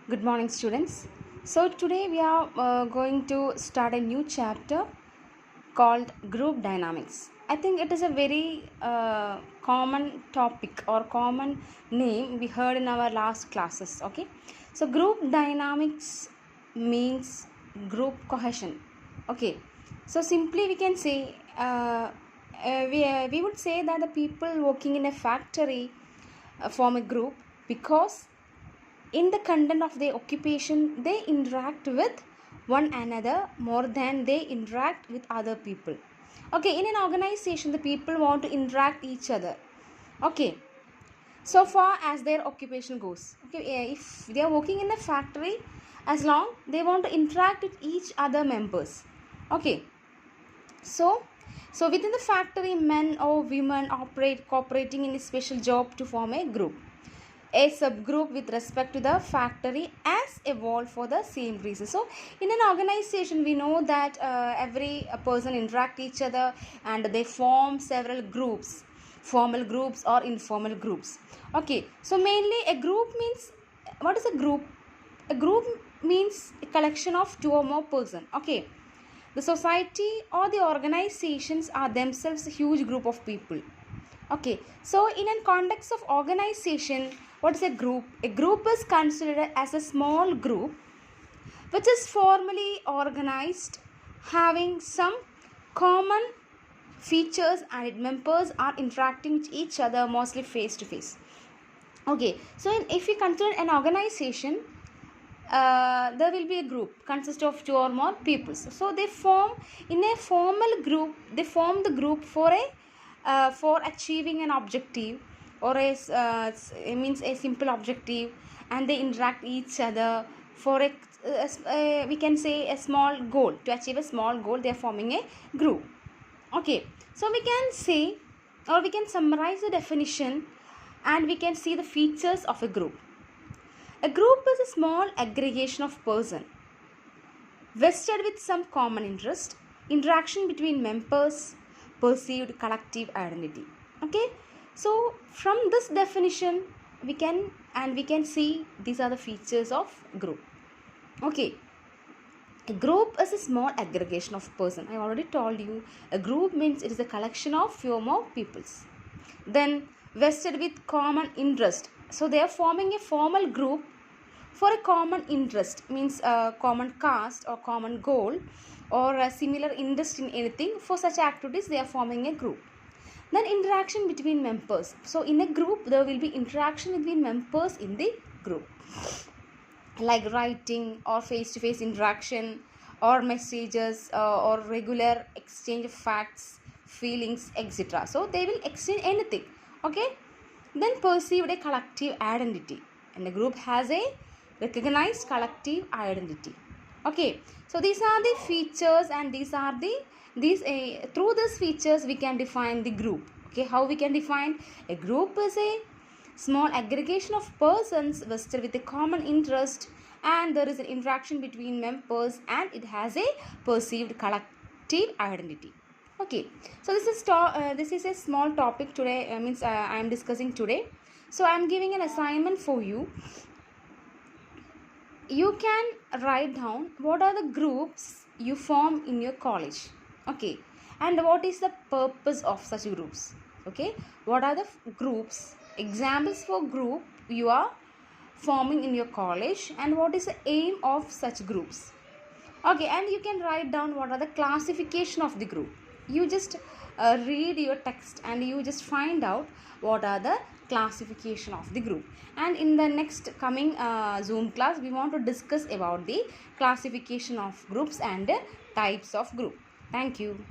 Good morning, students. So, today we are going to start a new chapter called group dynamics. I think it is a very common topic or common name we heard in our last classes. Okay, so group dynamics means group cohesion. Okay, so simply we can say we would say that the people working in a factory form a group because in the content of their occupation they interact with one another more than they interact with other people. Okay, in an organization the people want to interact each other. Okay, so far as their occupation goes. Okay, if they are working in a factory, as long they want to interact with each other members. Okay, so within the factory men or women operate cooperating in a special job to form a group. A subgroup with respect to the factory has evolved for the same reason. So in an organization we know that every person interact each other and they form several groups, formal groups or informal groups. Okay, so mainly a group means, what is a group? A group means a collection of two or more person. Okay, the society or the organizations are themselves a huge group of people. Okay, so in a context of organization, what is a group? A group is considered as a small group which is formally organized, having some common features, and its members are interacting with each other mostly face to face. Okay, so if we consider an organization, there will be a group consist of two or more people. So they form in a formal group. They form the group for achieving an objective, or it means a simple objective, and they interact each other for we can say a small goal. To achieve a small goal, they are forming a group. Okay, so we can say, or we can summarize the definition, and we can see the features of a group. A group is a small aggregation of persons vested with some common interest, interaction between members, perceived collective identity. Okay, so from this definition we can see these are the features of group. Okay, a group is a small aggregation of person. I already told you a group means it is a collection of few more peoples. Then vested with common interest. So they are forming a formal group for a common interest, means a common caste or common goal or a similar interest in anything. For such activities they are forming a group. Then interaction between members. So in a group there will be interaction between members in the group, like writing or face-to-face interaction or messages or regular exchange of facts, feelings, etc. So they will exchange anything. Okay, then perceived a collective identity, and the group has a recognized collective identity. Okay, so these are the features, and these through these features we can define the group. Okay, how we can define a group? Is a small aggregation of persons vested with a common interest, and there is an interaction between members, and it has a perceived collective identity. Okay, so this is a small topic today, I am discussing today. So I am giving an assignment for you. You can write down what are the groups you form in your college. Okay, and what is the purpose of such groups. Okay, what are the groups, examples for group you are forming in your college, and what is the aim of such groups. Okay, and you can write down what are the classification of the group. You just read your text and you just find out what are the classification of the group. And in the next coming Zoom class we want to discuss about the classification of groups and types of group. Thank you.